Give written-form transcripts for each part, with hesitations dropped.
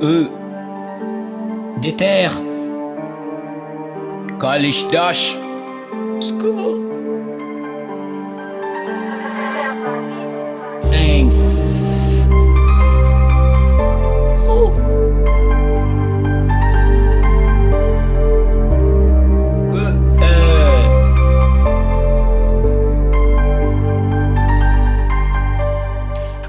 Des terres. Kalish Dash. School. Thanks.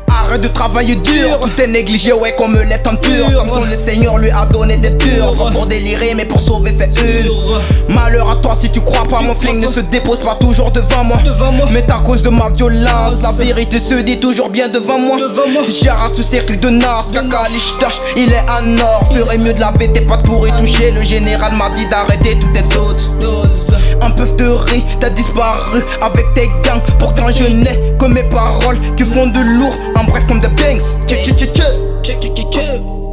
Arrête de travailler dur, tout est négligé, ouais, comme l'est en pur. Samson le Seigneur lui a donné des durs. Pas pour délirer, mais pour sauver ses hulles. Malheur à toi si tu crois pas, mon flingue ne se dépose pas toujours devant moi. Mais à cause de ma violence, la vérité se dit toujours bien devant moi. J'arrache ce cercle de Nas, Kalish Dash, il est en or. Ferait mieux de laver tes pattes pour y toucher. Le général m'a dit d'arrêter toutes tes doutes. Un peu de riz, t'as disparu avec tes gangs. Pourtant je n'ai que mes paroles qui font de lourd. En bref comme des bangs.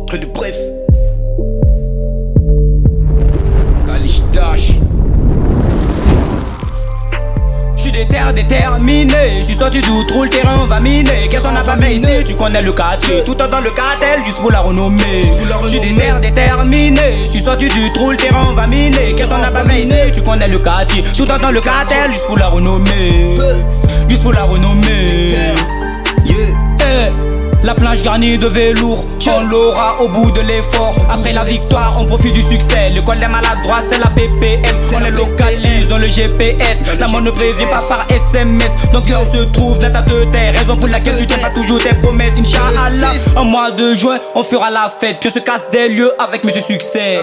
Près du bref. Kalish Dash. J'suis déterminé, j'suis sorti d'outre le terrain, on va miner. Qu'est-ce qu'on a pas fait ici, tu connais le quartier. Tout dans le cartel, juste pour la renommer. J'suis déterminé, j'suis sorti du trou, le terrain, on va miner. Qu'est-ce qu'on a pas fait ici, tu connais le quartier. Tout dans le cartel, juste pour la renommer. Juste pour la renommer. La planche garnie de velours, on l'aura au bout de l'effort. Après la victoire, on profite du succès. Le col des maladroits, c'est la BPM. On les localise dans le GPS. La mort ne prévient pas par SMS. Ton cœur se trouve dans ta tête. Raison pour laquelle tu tiens pas toujours tes promesses. Inch'Allah, en mois de juin, on fera la fête. Puis on se casse des lieux avec Monsieur Succès.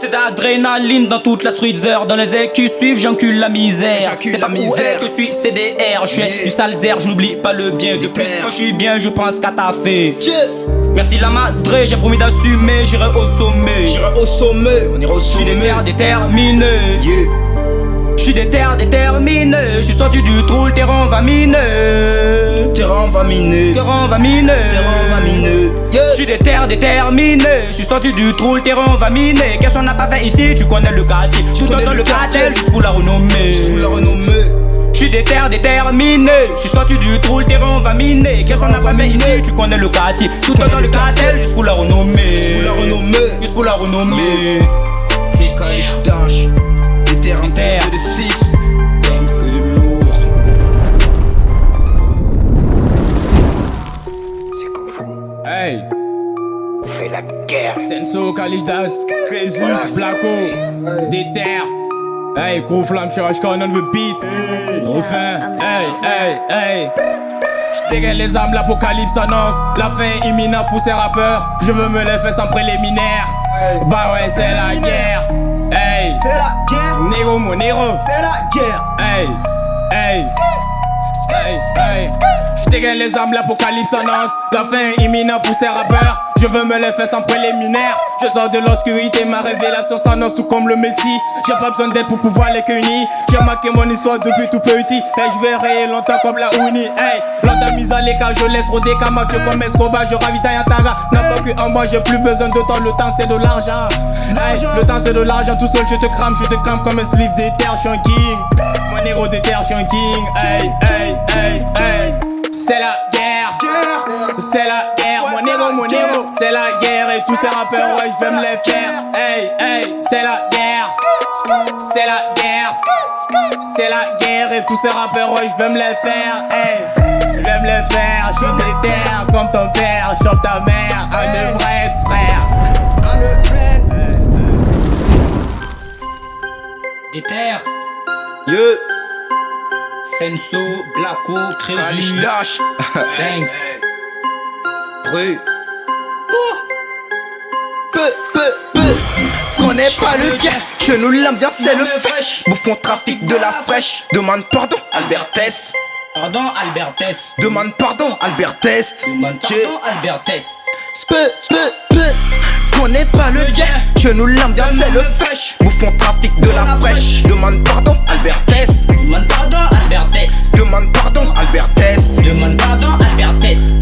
C'est d'adrénaline dans toute la streetzer. Dans les airs qui suivent, j'encule la misère. C'est pas pour elle que je suis CDR. Je suis du salzer, je n'oublie pas le bien. De plus, quand je suis bien, je pense qu'à ta fait. Merci la madré, j'ai promis d'assumer. J'irai au sommet. On ira au sommet. Je suis déterminé. Je suis déterminé. Je suis sorti du trou, le terrain va miner. Je suis déterminé. Je suis sorti du trou, le terrain va miner. Qu'est-ce qu'on n'a pas fait ici, tu connais le quartier. Tout dans le cartel, juste pour la renommer. Je suis déterminé. Je suis sorti du trou, le terrain va miner. Qu'est-ce qu'on n'a pas fait ici, tu connais le quartier. Tout dans le cartel, juste pour la renommer. Juste pour la renommer. Kalish Dash, déterre de 6. C'est de lourd. C'est comme vous. Hey, Fais la guerre. Senso, Kalish Dash, Crésus, Blacko, Déterre. Hey, gros flamme, je on the beat. Refin, hey. J'dégaine les armes, l'apocalypse annonce. La fin imminente pour ces rappeurs. Je veux me les faire sans préliminaire. Bah ouais, c'est la guerre. Hey, C'est la guerre. Nero, mon Nero. C'est la guerre. Hey. J'dégaine les armes, l'apocalypse annonce. La fin imminente pour ces rappeurs. Je veux me les faire sans préliminaire. Je sors de l'obscurité, ma révélation s'annonce tout comme le Messie. J'ai pas besoin d'aide pour pouvoir les cueillir. J'ai marqué mon histoire depuis tout petit. Hey, je vais rayer longtemps comme la Uni. Hey, longtemps mise à l'écart, je laisse rôder comme mafieux comme Escobar. Je ravitaille un taga. N'a pas que en moi, j'ai plus besoin de temps. Le temps c'est de l'argent. Hey, le temps c'est de l'argent. Tout seul je te crame comme un slave d'éther. Je suis un king. Mon héros d'éther, je suis un king. Hey. C'est la guerre. C'est la guerre, mon héros, c'est la guerre. Et tous ces rappeurs, ouais, je vais me les faire. Hey, c'est la guerre. C'est la guerre. C'est la guerre. Et tous ces rappeurs, ouais, je vais me les faire. Hey, je vais me les faire. Je déterre comme ton père. Je chante ta mère, un vrai frère. Déterre. Senso, Blacko, Kalish Crésus. Dash. Thanks. Connais pas le jet, chez nous l'ambiance c'est le fait. Bouffon trafic de la fraîche. Demande pardon, Albert Test. Pardon, Albert Test. Demande pardon, Albert Test. Albert Test. Connais pas le jet, chez nous l'ambiance c'est le fait. Bouffon trafic de la fraîche. Demande pardon, Albert Test. Demande pardon, Albert Test. Demande pardon, Albert Test. Demande pardon, Albert Test.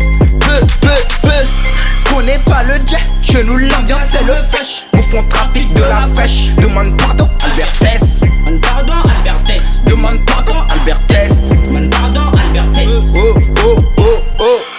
Connais pas le jet, chez nous l'ambiance c'est le fait. Bouffon trafic de la fraîche. Demande pardon, Albert Test. Demande pardon, Albert Test. Demande pardon, Albert Test. Demande pardon, Albert Test.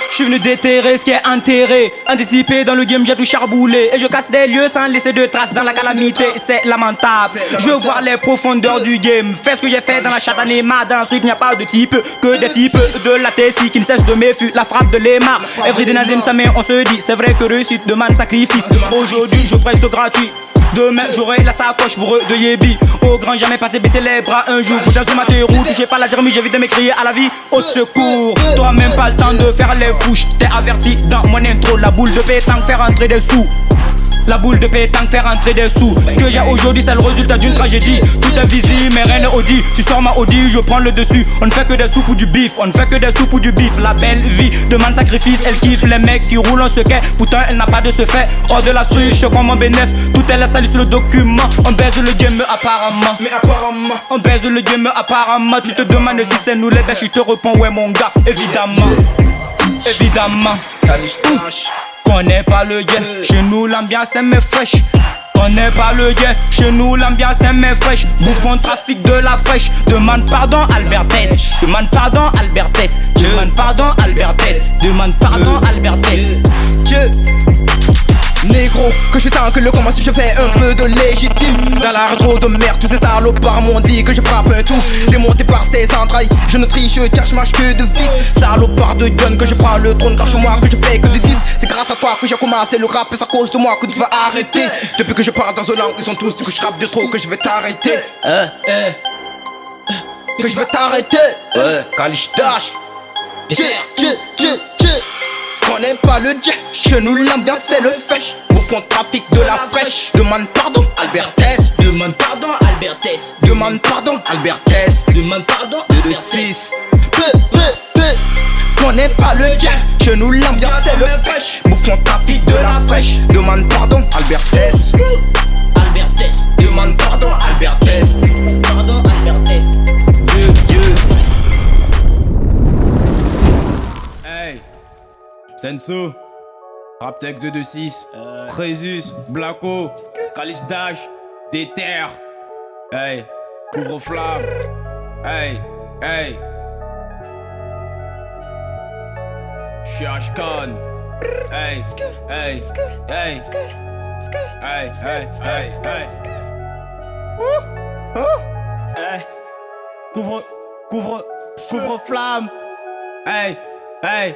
Je suis venu déterrer ce qui est enterré. Anticipé dans le game, j'ai tout charboulé. Et je casse des lieux sans laisser de traces dans la calamité. C'est lamentable. Je veux voir les profondeurs du game. Fais ce que j'ai fait dans la chatte Anima. Dans ce truc, il n'y a pas de type que des types de la Tessie qui ne cessent de méfier. La frappe de l'Emar. Everyday Nazim, sa main, on se dit. C'est vrai que réussite demande sacrifice. Aujourd'hui, je preste gratuit. Demain j'aurai la sacoche pour eux de Yébi. Au grand jamais passé baisser les bras un jour. Pour dans ma terreau, touché par la zermie, j'évite de m'écrier à la vie au secours. T'auras même pas le temps de faire les fous. T'es averti dans mon intro. La boule de pétanque faire entrer des sous. La boule de pétanque faire entrer des sous. Ce que j'ai aujourd'hui c'est le résultat d'une tragédie. Tout est visible mais rien n'est audit. Tu sors ma Audi, je prends le dessus. On ne fait que des sous pour du bif. On ne fait que des sous pour du bif. La belle vie demande sacrifice. Elle kiffe les mecs qui roulent en secret. Pourtant elle n'a pas de ce fait. Hors de la souche comme un bénéf. Tout est la salie sur le document. On baise le game apparemment. Mais apparemment On baise le game apparemment. Tu te demandes si c'est nous les bêches. Je te réponds ouais mon gars. Évidemment. Évidemment. Connais pas le gars, chez nous l'ambiance est mais fraîche. Connais pas le gars, chez nous l'ambiance est mais fraîche. Bouffon trafic de la fraîche. Demande pardon Albertès. Demande pardon Albertès. Demande pardon Albertès. Demande pardon Albertès. Négro, que je tanque le comment si je fais un peu de légitime. Dans la rétro de merde, tous ces salopards m'ont dit que je frappe un tout. Démonté par ces entrailles, je ne triche, je marche que de vite. Salopard de John, que je prends le trône grâce à moi, que je fais que des 10. C'est grâce à toi que j'ai commencé le rap, et c'est à cause de moi que tu vas arrêter. Depuis que je parle dans ce langue, ils sont tous dit que je rappe de trop, que je vais t'arrêter. Que je vais t'arrêter. Kalish Dash. Connais pas le jet, chez nous l'ambiance c'est le fèche. Bouffon trafic de la fraîche. Demande pardon Albertès. Demande pardon Albertès. Demande pardon Albertès. Demande pardon 2-2-6. Connais pas le jet, chez nous l'ambiance c'est le fèche. Bouffon trafic de la fraîche. Demande pardon Albertès. Albertès. Demande pardon Albertès. Pardon Albertès. Hey, Senso, Raptech 226, Crésus, Blacko, Kalish Dash, Déter. Hey, couvre-flamme. Hey, hey. J'suis Ashkan. Hey, hey, hey. Hey, hey, hey, hey. Hey. Couvre-flamme. Hey, hey.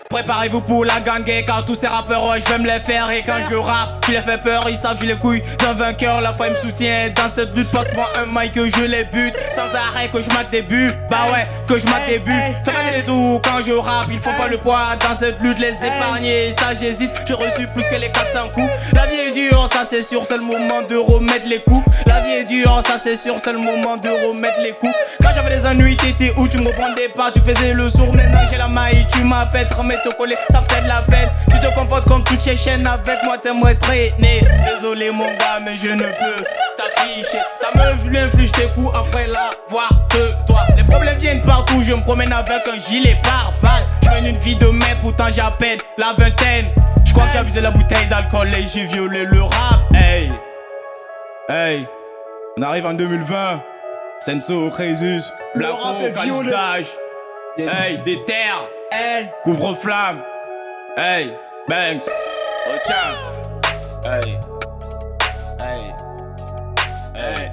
Préparez-vous pour la gangue car tous ces rappeurs ouais, je vais me les faire. Et quand je rappe, je les fais peur, ils savent j'ai les couilles d'un vainqueur. La foi me soutient dans cette lutte. Passe-moi un mic que je les bute sans arrêt que je mate des buts. Bah ouais, que je mate des buts. Fais-moi des tours quand je rappe, ils font pas le poids dans cette lutte. Les épargner, ça j'hésite. J'ai reçu plus que les 400 coups. La vie est dure, ça c'est sûr, c'est le moment de remettre les coups. La vie est dure, ça c'est sûr, c'est le moment de remettre les coups. Quand j'avais des ennuis, t'étais où, tu me reprendais pas, tu faisais le sourd. Maintenant j'ai la maille, tu m'appelles, te coller, ça fait de la peine. Tu te comportes comme toutes ces chaînes avec moi, t'aimerais traîner. Désolé mon gars, mais je ne peux t'afficher. Ta meuf lui inflige des coups après l'avoir de toi. Les problèmes viennent partout, je me promène avec un gilet pare-balles. Je mène une vie de merde, pourtant j'appelle la vingtaine. Je crois que j'ai abusé la bouteille d'alcool et j'ai violé le rap. Hey, hey, on arrive en 2020. Senso, Crésus, Blacko, Kalish Dash. Hey, Déter. Hey, couvre-flamme. Hey, Banks. Oh tiens. Hey. Hey. Hey.